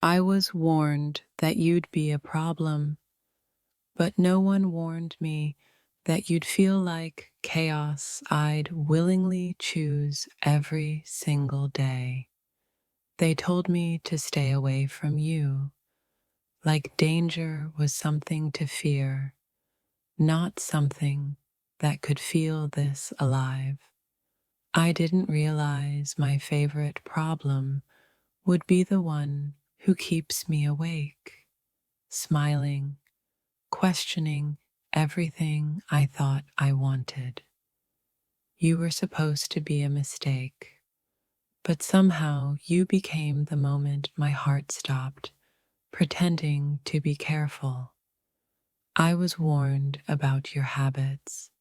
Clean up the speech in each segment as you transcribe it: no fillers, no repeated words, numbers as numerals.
I was warned that you'd be a problem, but no one warned me that you'd feel like chaos I'd willingly choose every single day. They told me to stay away from you, like danger was something to fear, not something that could feel this alive. I didn't realize my favorite problem would be the one who keeps me awake, smiling, questioning everything I thought I wanted. You were supposed to be a mistake, but somehow you became the moment my heart stopped pretending to be careful. I was warned about your habits,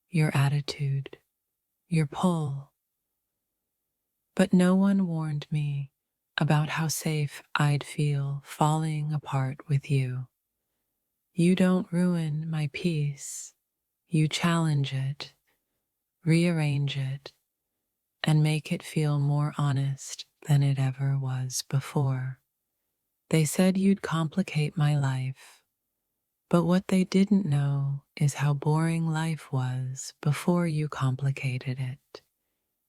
your attitude, your pull, but no one warned me about how safe I'd feel falling apart with you. You don't ruin my peace, you challenge it, rearrange it, and make it feel more honest than it ever was before. They said you'd complicate my life, but what they didn't know is how boring life was before you complicated it.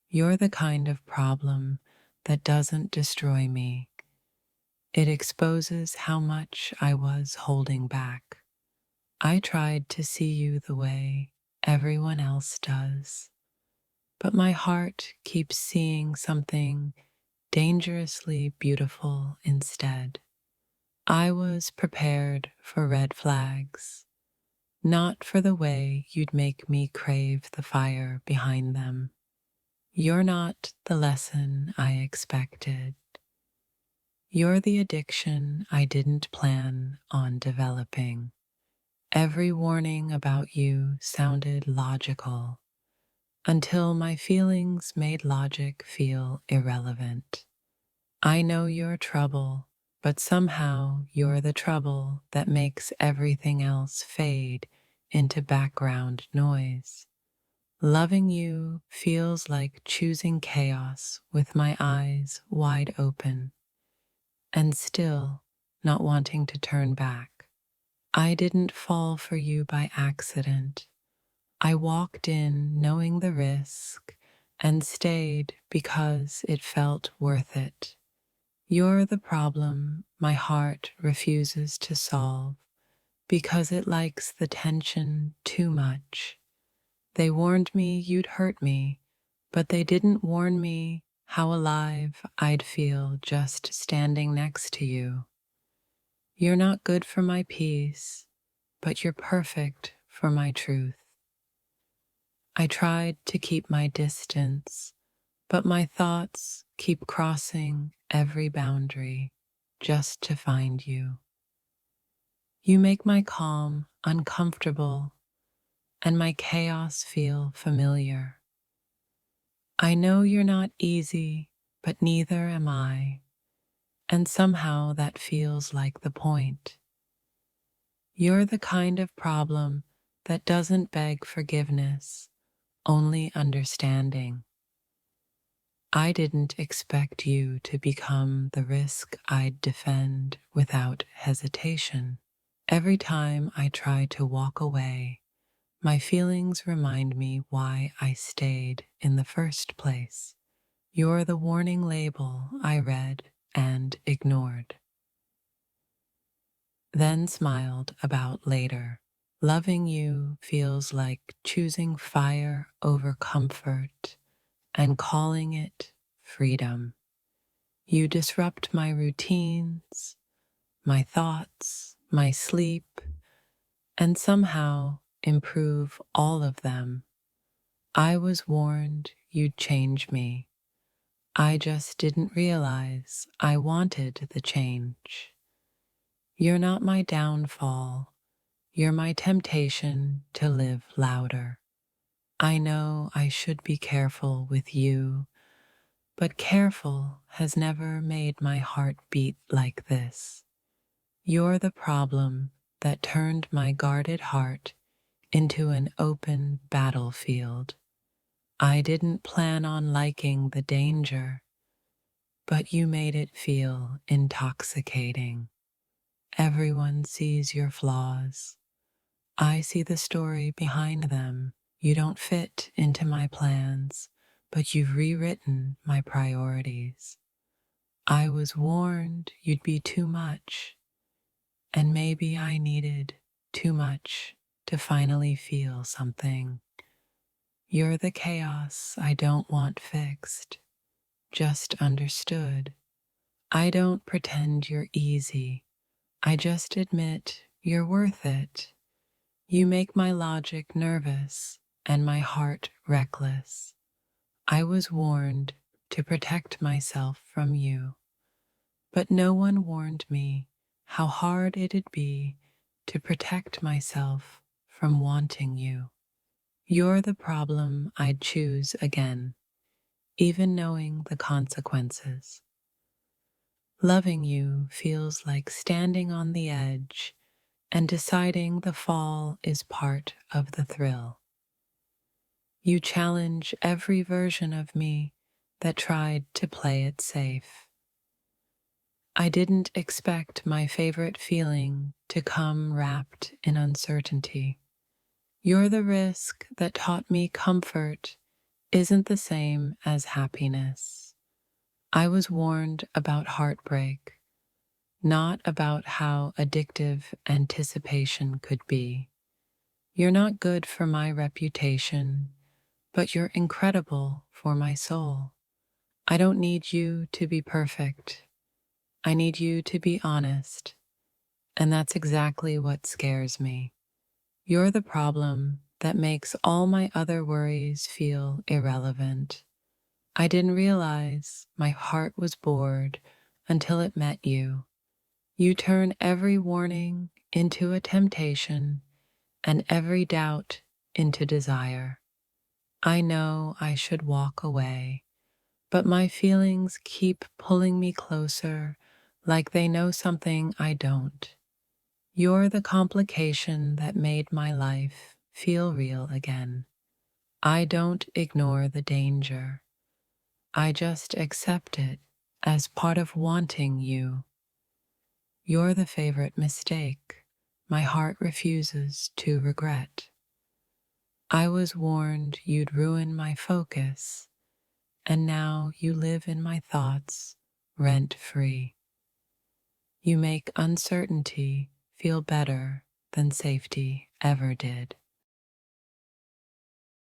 You're the kind of problem that doesn't destroy me. It exposes how much I was holding back. I tried to see you the way everyone else does, but my heart keeps seeing something dangerously beautiful instead. I was prepared for red flags, not for the way you'd make me crave the fire behind them. You're not the lesson I expected. You're the addiction I didn't plan on developing. Every warning about you sounded logical until my feelings made logic feel irrelevant. I know you're trouble, but somehow you're the trouble that makes everything else fade into background noise. Loving you feels like choosing chaos with my eyes wide open and still not wanting to turn back. I didn't fall for you by accident. I walked in knowing the risk and stayed because it felt worth it. You're the problem my heart refuses to solve because it likes the tension too much. They warned me you'd hurt me, but they didn't warn me how alive I'd feel just standing next to you. You're not good for my peace, but you're perfect for my truth. I tried to keep my distance, but my thoughts keep crossing every boundary just to find you. You make my calm uncomfortable and my chaos feel familiar. I know you're not easy, but neither am I, and somehow that feels like the point. You're the kind of problem that doesn't beg forgiveness, only understanding. I didn't expect you to become the risk I'd defend without hesitation. Every time I try to walk away, my feelings remind me why I stayed in the first place. You're the warning label I read and ignored, then smiled about later. Loving you feels like choosing fire over comfort and calling it freedom. You disrupt my routines, my thoughts, my sleep, and somehow improve all of them. I was warned you'd change me. I just didn't realize I wanted the change. You're not my downfall. You're my temptation to live louder. I know I should be careful with you, but careful has never made my heart beat like this. You're the problem that turned my guarded heart into an open battlefield. I didn't plan on liking the danger, but you made it feel intoxicating. Everyone sees your flaws. I see the story behind them. You don't fit into my plans, but you've rewritten my priorities. I was warned you'd be too much, and maybe I needed too much to finally feel something. You're the chaos I don't want fixed, just understood. I don't pretend you're easy. I just admit you're worth it. You make my logic nervous and my heart reckless. I was warned to protect myself from you, but no one warned me how hard it'd be to protect myself from wanting you. You're the problem I'd choose again, even knowing the consequences. Loving you feels like standing on the edge and deciding the fall is part of the thrill. You challenge every version of me that tried to play it safe. I didn't expect my favorite feeling to come wrapped in uncertainty. You're the risk that taught me comfort isn't the same as happiness. I was warned about heartbreak, not about how addictive anticipation could be. You're not good for my reputation, but you're incredible for my soul. I don't need you to be perfect. I need you to be honest. And that's exactly what scares me. You're the problem that makes all my other worries feel irrelevant. I didn't realize my heart was bored until it met you. You turn every warning into a temptation and every doubt into desire. I know I should walk away, but my feelings keep pulling me closer like they know something I don't. You're the complication that made my life feel real again. I don't ignore the danger. I just accept it as part of wanting you. You're the favorite mistake my heart refuses to regret. I was warned you'd ruin my focus, and now you live in my thoughts, rent-free. You make uncertainty feel better than safety ever did.